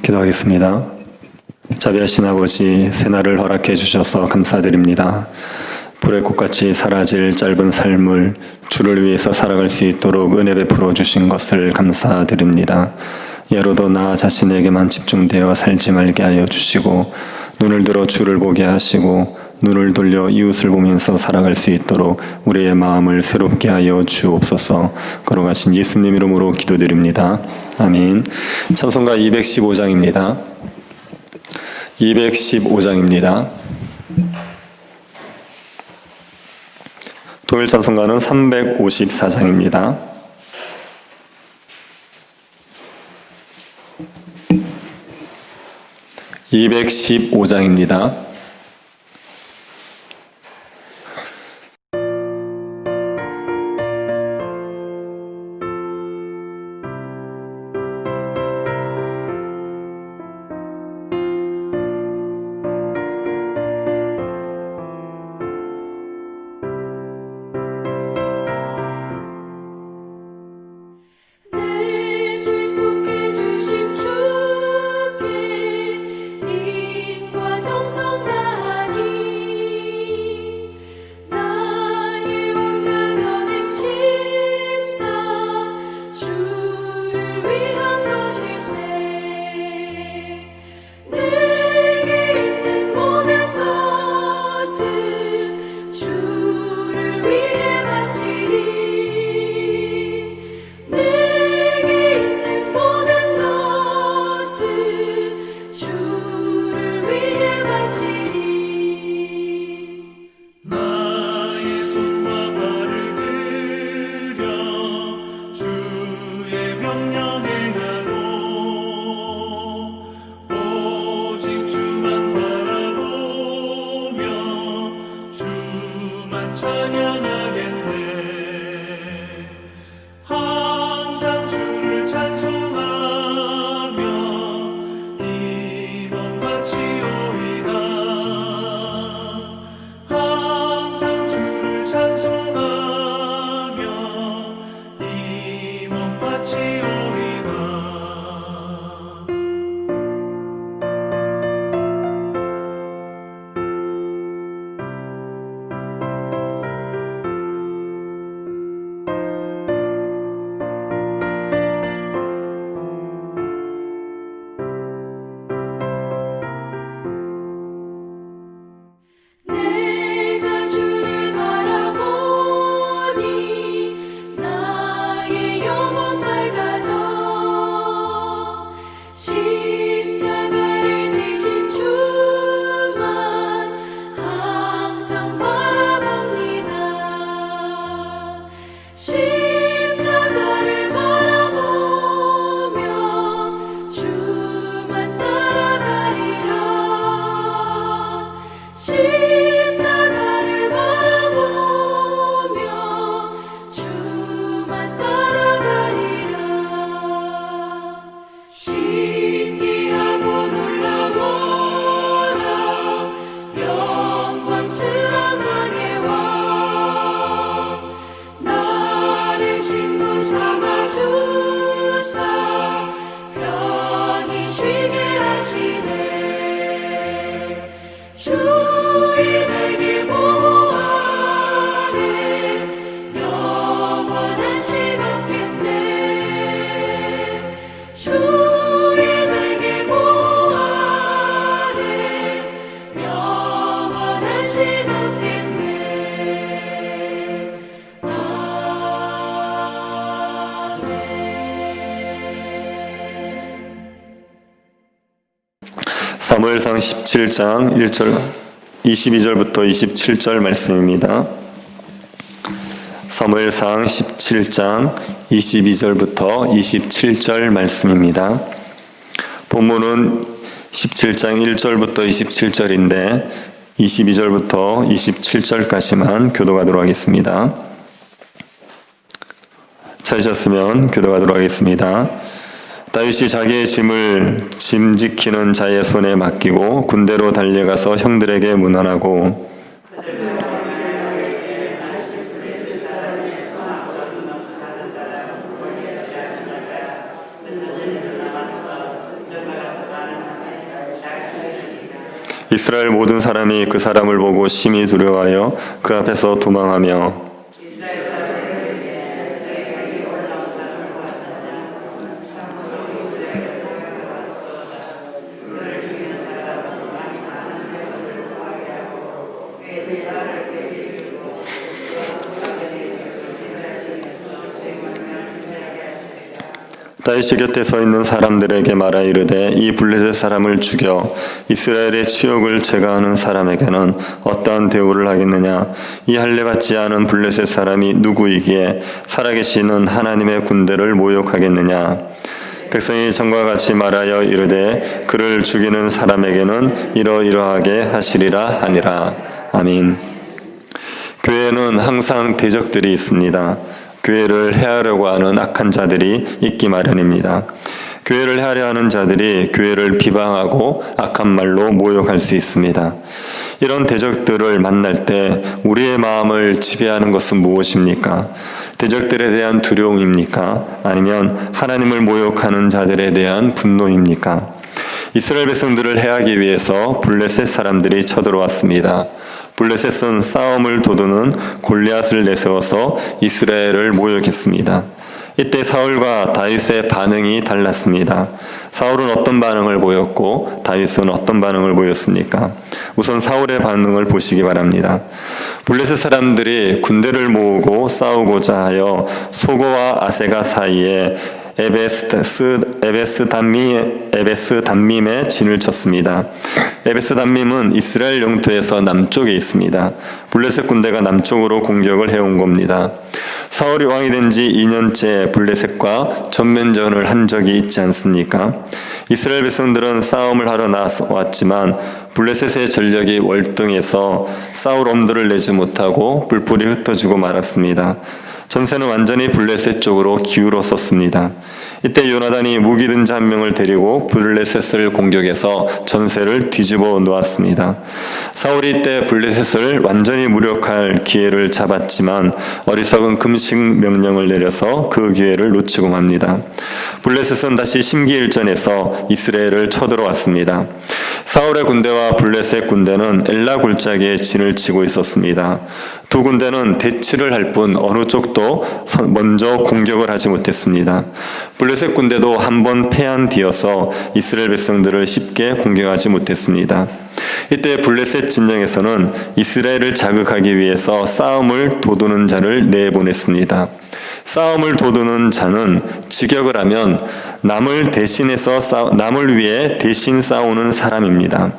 기도하겠습니다. 자비하신 아버지, 새날을 허락해 주셔서 감사드립니다. 불의 꽃같이 사라질 짧은 삶을 주를 위해서 살아갈 수 있도록 은혜 베풀어 주신 것을 감사드립니다. 예로도 나 자신에게만 집중되어 살지 말게 하여 주시고, 눈을 들어 주를 보게 하시고 눈을 돌려 이웃을 보면서 살아갈 수 있도록 우리의 마음을 새롭게 하여 주옵소서. 걸어가신 예수님 이름으로 기도드립니다. 아멘. 찬송가 215장입니다. 215장입니다. 토요일 찬송가는 354장입니다. (215장입니다) 사무엘상 17장 1절 22절부터 27절 말씀입니다. 사무엘상 17장 22절부터 27절 말씀입니다. 본문은 17장 1절부터 27절인데 22절부터 27절까지만 교도하도록 하겠습니다. 찾으셨으면 교도하도록 하겠습니다. 다윗이 자기의 짐 지키는 자의 손에 맡기고 군대로 달려가서 형들에게 문안하고 이스라엘 모든 사람이 그 사람을 보고 심히 두려워하여 그 앞에서 도망하며 다윗이 곁에 서 있는 사람들에게 말하 이르되 이 블레셋 사람을 죽여 이스라엘의 치욕을 제거하는 사람에게는 어떠한 대우를 하겠느냐. 이 할례 받지 않은 블레셋 사람이 누구이기에 살아계시는 하나님의 군대를 모욕하겠느냐. 백성이 전과 같이 말하여 이르되 그를 죽이는 사람에게는 이러이러하게 하시리라 하니라. 아멘. 교회에는 항상 대적들이 있습니다. 교회를 해하려고 하는 악한 자들이 있기 마련입니다. 교회를 해하려 하는 자들이 교회를 비방하고 악한 말로 모욕할 수 있습니다. 이런 대적들을 만날 때 우리의 마음을 지배하는 것은 무엇입니까? 대적들에 대한 두려움입니까? 아니면 하나님을 모욕하는 자들에 대한 분노입니까? 이스라엘 백성들을 해하기 위해서 블레셋 사람들이 쳐들어왔습니다. 블레셋은 싸움을 도두는 골리앗을 내세워서 이스라엘을 모욕했습니다. 이때 사울과 다윗의 반응이 달랐습니다. 사울은 어떤 반응을 보였고 다윗은 어떤 반응을 보였습니까? 우선 사울의 반응을 보시기 바랍니다. 블레셋 사람들이 군대를 모으고 싸우고자 하여 소고와 아세가 사이에 에베스 담밈에 진을 쳤습니다. 에베스 담밈은 이스라엘 영토에서 남쪽에 있습니다. 블레셋 군대가 남쪽으로 공격을 해온 겁니다. 사울이 왕이 된 지 2년째 블레셋과 전면전을 한 적이 있지 않습니까? 이스라엘 백성들은 싸움을 하러 나왔지만 블레셋의 전력이 월등해서 사울 엄두를 내지 못하고 뿔뿔이 흩어지고 말았습니다. 전세는 완전히 블레셋 쪽으로 기울었었습니다. 이때 요나단이 무기든 자 한 명을 데리고 블레셋을 공격해서 전세를 뒤집어 놓았습니다. 사울이 이때 블레셋을 완전히 무력할 기회를 잡았지만 어리석은 금식 명령을 내려서 그 기회를 놓치고 맙니다. 블레셋은 다시 심기일전에서 이스라엘을 쳐들어왔습니다. 사울의 군대와 블레셋 군대는 엘라 골짜기에 진을 치고 있었습니다. 두 군대는 대치를 할 뿐 어느 쪽도 먼저 공격을 하지 못했습니다. 블레셋 군대도 한 번 패한 뒤여서 이스라엘 백성들을 쉽게 공격하지 못했습니다. 이때 블레셋 진영에서는 이스라엘을 자극하기 위해서 싸움을 도두는 자를 내보냈습니다. 싸움을 도두는 자는 직역을 하면 남을 위해 대신 싸우는 사람입니다.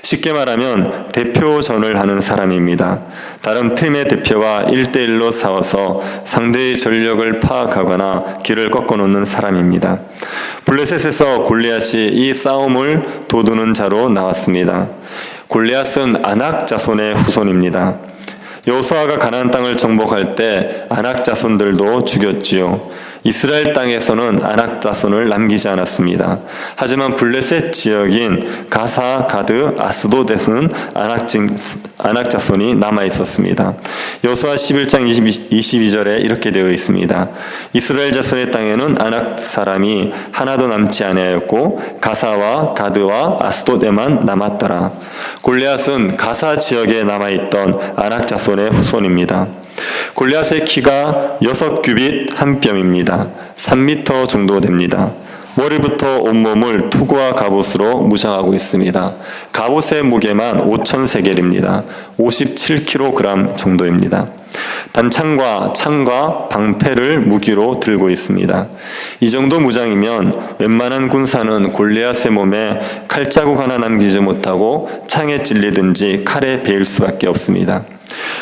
쉽게 말하면 대표전을 하는 사람입니다. 다른 팀의 대표와 1대1로 싸워서 상대의 전력을 파악하거나 길을 꺾어놓는 사람입니다. 블레셋에서 골리앗이 이 싸움을 도두는 자로 나왔습니다. 골리앗은 아낙 자손의 후손입니다. 여호수아가 가나안 땅을 정복할 때 아낙 자손들도 죽였지요. 이스라엘 땅에서는 아낙 자손을 남기지 않았습니다. 하지만 블레셋 지역인 가사, 가드, 아스돗에서는 아낙 자손이 남아 있었습니다. 여호수아 11장 22절에 이렇게 되어 있습니다. 이스라엘 자손의 땅에는 아낙 사람이 하나도 남지 아니하였고 가사와 가드와 아스돗에만 남았더라. 골리앗은 가사 지역에 남아있던 아낙 자손의 후손입니다. 골리앗의 키가 6규빗 1뼘입니다. 3m 정도 됩니다. 머리부터 온몸을 투구와 갑옷으로 무장하고 있습니다. 갑옷의 무게만 5,000세겔입니다. 57kg 정도입니다. 단창과 창과 방패를 무기로 들고 있습니다. 이 정도 무장이면 웬만한 군사는 골리앗의 몸에 칼자국 하나 남기지 못하고 창에 찔리든지 칼에 베일 수밖에 없습니다.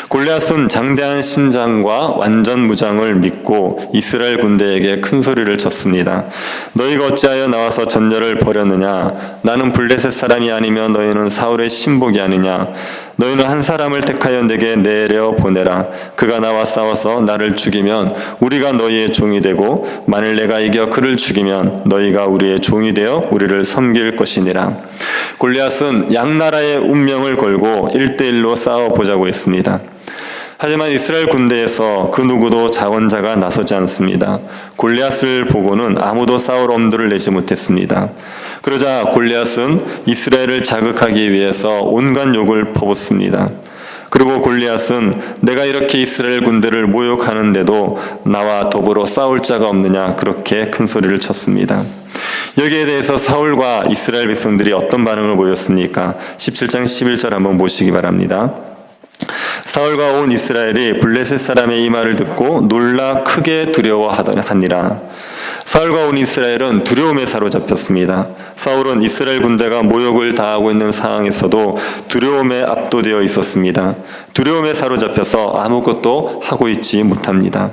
골리앗은 장대한 신장과 완전 무장을 믿고 이스라엘 군대에게 큰 소리를 쳤습니다. 너희가 어찌하여 나와서 전열을 벌였느냐? 나는 블레셋 사람이 아니면 너희는 사울의 신복이 아니냐? 너희는 한 사람을 택하여 내게 내려 보내라. 그가 나와 싸워서 나를 죽이면 우리가 너희의 종이 되고 만일 내가 이겨 그를 죽이면 너희가 우리의 종이 되어 우리를 섬길 것이니라. 골리앗은 양나라의 운명을 걸고 1대1로 싸워보자고 했습니다. 하지만 이스라엘 군대에서 그 누구도 자원자가 나서지 않습니다. 골리앗을 보고는 아무도 싸울 엄두를 내지 못했습니다. 그러자 골리앗은 이스라엘을 자극하기 위해서 온갖 욕을 퍼붓습니다. 그리고 골리앗은 내가 이렇게 이스라엘 군대를 모욕하는데도 나와 더불어 싸울 자가 없느냐 그렇게 큰 소리를 쳤습니다. 여기에 대해서 사울과 이스라엘 백성들이 어떤 반응을 보였습니까? 17장 11절 한번 보시기 바랍니다. 사울과 온 이스라엘이 블레셋 사람의 이 말을 듣고 놀라 크게 두려워하니라. 사울과 온 이스라엘은 두려움에 사로잡혔습니다. 사울은 이스라엘 군대가 모욕을 당하고 있는 상황에서도 두려움에 압도되어 있었습니다. 두려움에 사로잡혀서 아무것도 하고 있지 못합니다.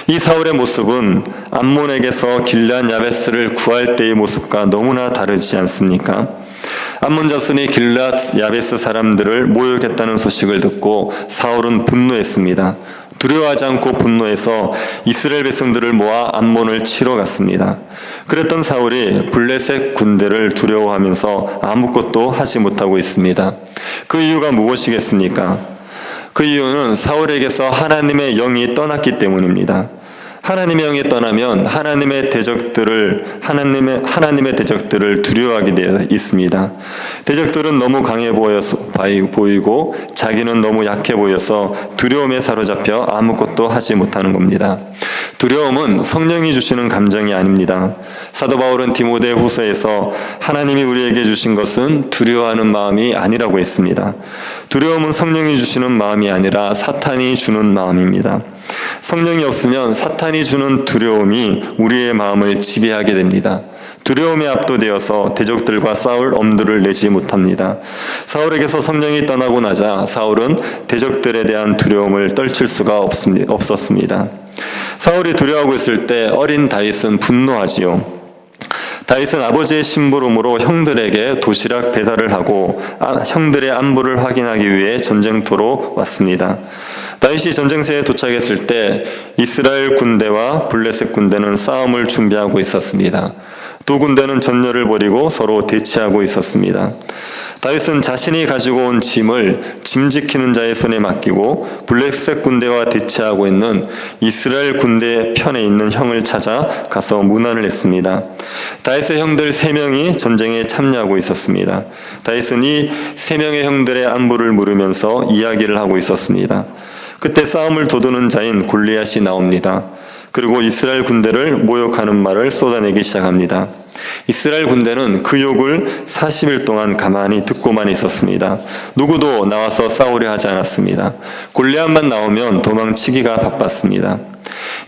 이 사울의 모습은 암몬에게서 길르앗 야베스를 구할 때의 모습과 너무나 다르지 않습니까? 암몬 자손이 길르앗 야베스 사람들을 모욕했다는 소식을 듣고 사울은 분노했습니다. 두려워하지 않고 분노해서 이스라엘 백성들을 모아 암몬을 치러 갔습니다. 그랬던 사울이 블레셋 군대를 두려워하면서 아무것도 하지 못하고 있습니다. 그 이유가 무엇이겠습니까? 그 이유는 사울에게서 하나님의 영이 떠났기 때문입니다. 하나님의 영이 떠나면 하나님의 대적들을 두려워하게 되어 있습니다. 대적들은 너무 강해 보이고 자기는 너무 약해 보여서 두려움에 사로잡혀 아무것도 하지 못하는 겁니다. 두려움은 성령이 주시는 감정이 아닙니다. 사도 바울은 디모데 후서에서 하나님이 우리에게 주신 것은 두려워하는 마음이 아니라고 했습니다. 두려움은 성령이 주시는 마음이 아니라 사탄이 주는 마음입니다. 성령이 없으면 사탄이 주는 두려움이 우리의 마음을 지배하게 됩니다. 두려움에 압도되어서 대적들과 싸울 엄두를 내지 못합니다. 사울에게서 성령이 떠나고 나자 사울은 대적들에 대한 두려움을 떨칠 수가 없었습니다. 사울이 두려워하고 있을 때 어린 다윗은 분노하지요. 다윗은 아버지의 심부름으로 형들에게 도시락 배달을 하고 형들의 안부를 확인하기 위해 전쟁터로 왔습니다. 다윗이 전쟁터에 도착했을 때 이스라엘 군대와 블레셋 군대는 싸움을 준비하고 있었습니다. 두 군대는 전열을 벌이고 서로 대치하고 있었습니다. 다윗은 자신이 가지고 온 짐을 짐 지키는 자의 손에 맡기고 블레셋 군대와 대치하고 있는 이스라엘 군대 편에 있는 형을 찾아 가서 문안을 했습니다. 다윗의 형들 3명이 전쟁에 참여하고 있었습니다. 다윗은 이 3명의 형들의 안부를 물으면서 이야기를 하고 있었습니다. 그때 싸움을 도두는 자인 골리앗이 나옵니다. 그리고 이스라엘 군대를 모욕하는 말을 쏟아내기 시작합니다. 이스라엘 군대는 그 욕을 40일 동안 가만히 듣고만 있었습니다. 누구도 나와서 싸우려 하지 않았습니다. 골리앗만 나오면 도망치기가 바빴습니다.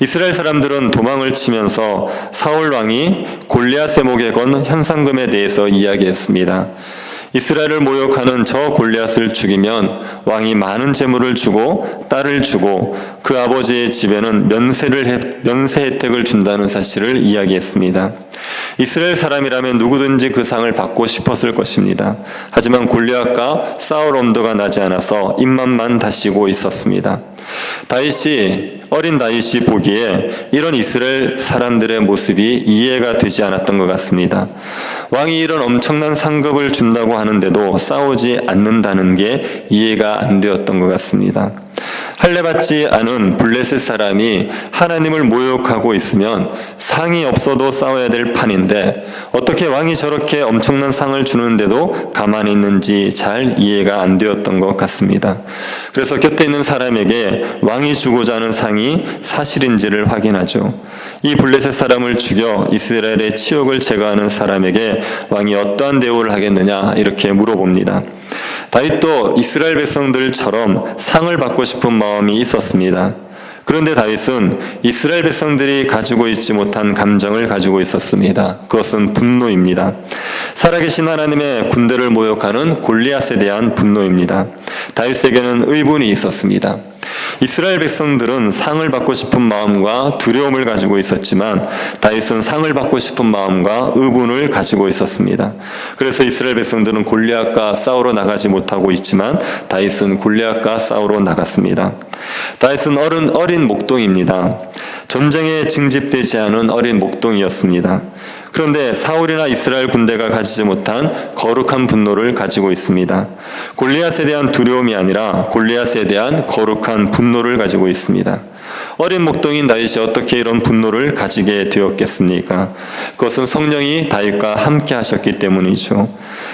이스라엘 사람들은 도망을 치면서 사울 왕이 골리앗의 목에 건 현상금에 대해서 이야기했습니다. 이스라엘을 모욕하는 저 골리앗을 죽이면 왕이 많은 재물을 주고 딸을 주고 그 아버지의 집에는 면세 혜택을 준다는 사실을 이야기했습니다. 이스라엘 사람이라면 누구든지 그 상을 받고 싶었을 것입니다. 하지만 골리앗과 싸울 엄두가 나지 않아서 입맛만 다시고 있었습니다. 어린 다윗이 보기에 이런 이스라엘 사람들의 모습이 이해가 되지 않았던 것 같습니다. 왕이 이런 엄청난 상급을 준다고 하는데도 싸우지 않는다는 게 이해가 안 되었던 것 같습니다. 할례받지 않은 블레셋 사람이 하나님을 모욕하고 있으면 상이 없어도 싸워야 될 판인데 어떻게 왕이 저렇게 엄청난 상을 주는데도 가만히 있는지 잘 이해가 안 되었던 것 같습니다. 그래서 곁에 있는 사람에게 왕이 주고자 하는 상이 사실인지를 확인하죠. 이 블레셋 사람을 죽여 이스라엘의 치욕을 제거하는 사람에게 왕이 어떠한 대우를 하겠느냐 이렇게 물어봅니다. 다윗도 이스라엘 백성들처럼 상을 받고 싶은 마음이 있었습니다. 그런데 다윗은 이스라엘 백성들이 가지고 있지 못한 감정을 가지고 있었습니다. 그것은 분노입니다. 살아계신 하나님의 군대를 모욕하는 골리앗에 대한 분노입니다. 다윗에게는 의분이 있었습니다. 이스라엘 백성들은 상을 받고 싶은 마음과 두려움을 가지고 있었지만 다윗은 상을 받고 싶은 마음과 의분을 가지고 있었습니다. 그래서 이스라엘 백성들은 골리앗과 싸우러 나가지 못하고 있지만 다윗은 골리앗과 싸우러 나갔습니다. 다윗은 어린 목동입니다. 전쟁에 징집되지 않은 어린 목동이었습니다. 그런데 사울이나 이스라엘 군대가 가지지 못한 거룩한 분노를 가지고 있습니다. 골리앗에 대한 두려움이 아니라 골리앗에 대한 거룩한 분노를 가지고 있습니다. 어린 목동인 다윗이 어떻게 이런 분노를 가지게 되었겠습니까? 그것은 성령이 다윗과 함께 하셨기 때문이죠.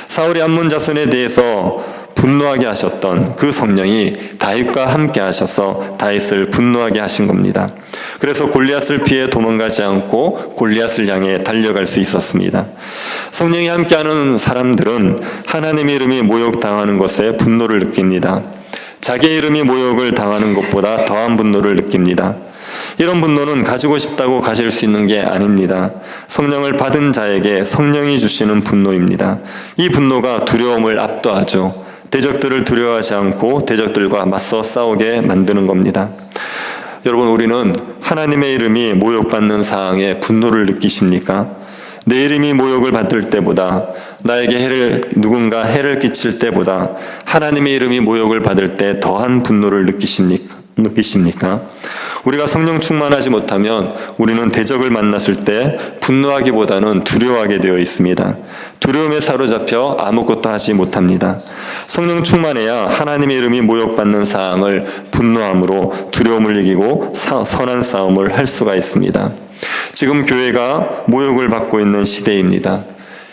사울의 암몬 자손에 대해서 분노하게 하셨던 그 성령이 다윗과 함께 하셔서 다윗을 분노하게 하신 겁니다. 그래서 골리앗을 피해 도망가지 않고 골리앗을 향해 달려갈 수 있었습니다. 성령이 함께하는 사람들은 하나님의 이름이 모욕당하는 것에 분노를 느낍니다. 자기의 이름이 모욕을 당하는 것보다 더한 분노를 느낍니다. 이런 분노는 가지고 싶다고 가질 수 있는 게 아닙니다. 성령을 받은 자에게 성령이 주시는 분노입니다. 이 분노가 두려움을 압도하죠. 대적들을 두려워하지 않고 대적들과 맞서 싸우게 만드는 겁니다. 여러분, 우리는 하나님의 이름이 모욕받는 상황에 분노를 느끼십니까? 내 이름이 모욕을 받을 때보다, 나에게 누군가 해를 끼칠 때보다 하나님의 이름이 모욕을 받을 때 더한 분노를 느끼십니까? 우리가 성령 충만하지 못하면 우리는 대적을 만났을 때 분노하기보다는 두려워하게 되어 있습니다. 두려움에 사로잡혀 아무것도 하지 못합니다. 성령 충만해야 하나님의 이름이 모욕받는 사항을 분노함으로 두려움을 이기고 선한 싸움을 할 수가 있습니다. 지금 교회가 모욕을 받고 있는 시대입니다.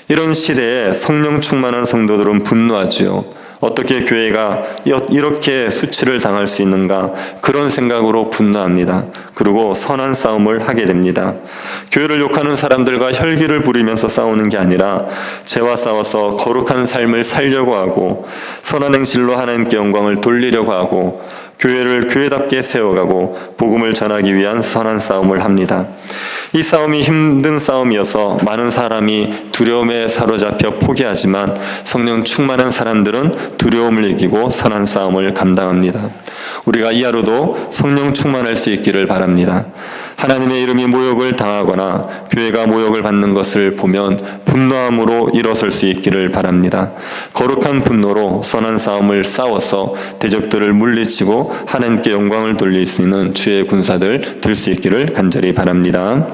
이런 시대에 성령 충만한 성도들은 분노하지요. 어떻게 교회가 이렇게 수치를 당할 수 있는가, 그런 생각으로 분노합니다. 그리고 선한 싸움을 하게 됩니다. 교회를 욕하는 사람들과 혈기를 부리면서 싸우는 게 아니라 죄와 싸워서 거룩한 삶을 살려고 하고 선한 행실로 하나님께 영광을 돌리려고 하고 교회를 교회답게 세워가고 복음을 전하기 위한 선한 싸움을 합니다. 이 싸움이 힘든 싸움이어서 많은 사람이 두려움에 사로잡혀 포기하지만 성령 충만한 사람들은 두려움을 이기고 선한 싸움을 감당합니다. 우리가 이 하루도 성령 충만할 수 있기를 바랍니다. 하나님의 이름이 모욕을 당하거나 교회가 모욕을 받는 것을 보면 분노함으로 일어설 수 있기를 바랍니다. 거룩한 분노로 선한 싸움을 싸워서 대적들을 물리치고 하나님께 영광을 돌릴 수 있는 주의 군사들 될 수 있기를 간절히 바랍니다.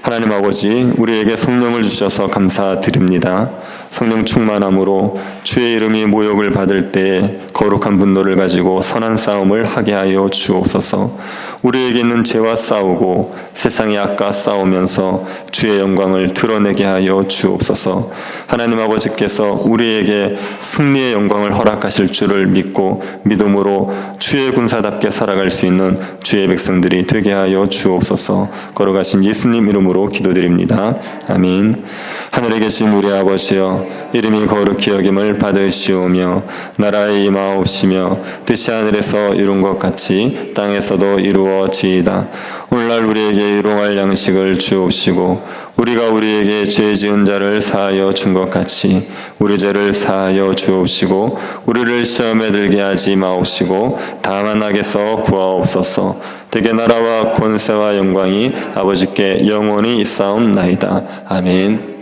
하나님 아버지, 우리에게 성령을 주셔서 감사드립니다. 성령 충만함으로 주의 이름이 모욕을 받을 때 거룩한 분노를 가지고 선한 싸움을 하게 하여 주옵소서. 우리에게 있는 죄와 싸우고 세상의 악과 싸우면서 주의 영광을 드러내게 하여 주옵소서. 하나님 아버지께서 우리에게 승리의 영광을 허락하실 줄을 믿고 믿음으로 주의 군사답게 살아갈 수 있는 주의 백성들이 되게 하여 주옵소서. 걸어가신 예수님 이름으로 기도드립니다. 아멘. 하늘에 계신 우리 아버지여, 이름이 거룩히 여김을 받으시오며 나라의 임하옵시며 뜻이 하늘에서 이룬 것 같이 땅에서도 이루어지이다. 오늘날 우리에게 일용할 양식을 주옵시고 우리가 우리에게 죄 지은 자를 사하여 준 것 같이 우리 죄를 사하여 주옵시고 우리를 시험에 들게 하지 마옵시고 다만 악에서 구하옵소서. 대개 나라와 권세와 영광이 아버지께 영원히 있사옵나이다. 아멘.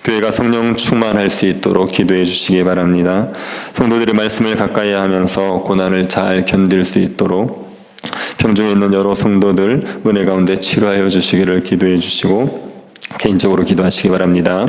교회가 성령 충만할 수 있도록 기도해 주시기 바랍니다. 성도들의 말씀을 가까이 하면서 고난을 잘 견딜 수 있도록 병중에 있는 여러 성도들 은혜 가운데 치료하여 주시기를 기도해 주시고 개인적으로 기도하시기 바랍니다.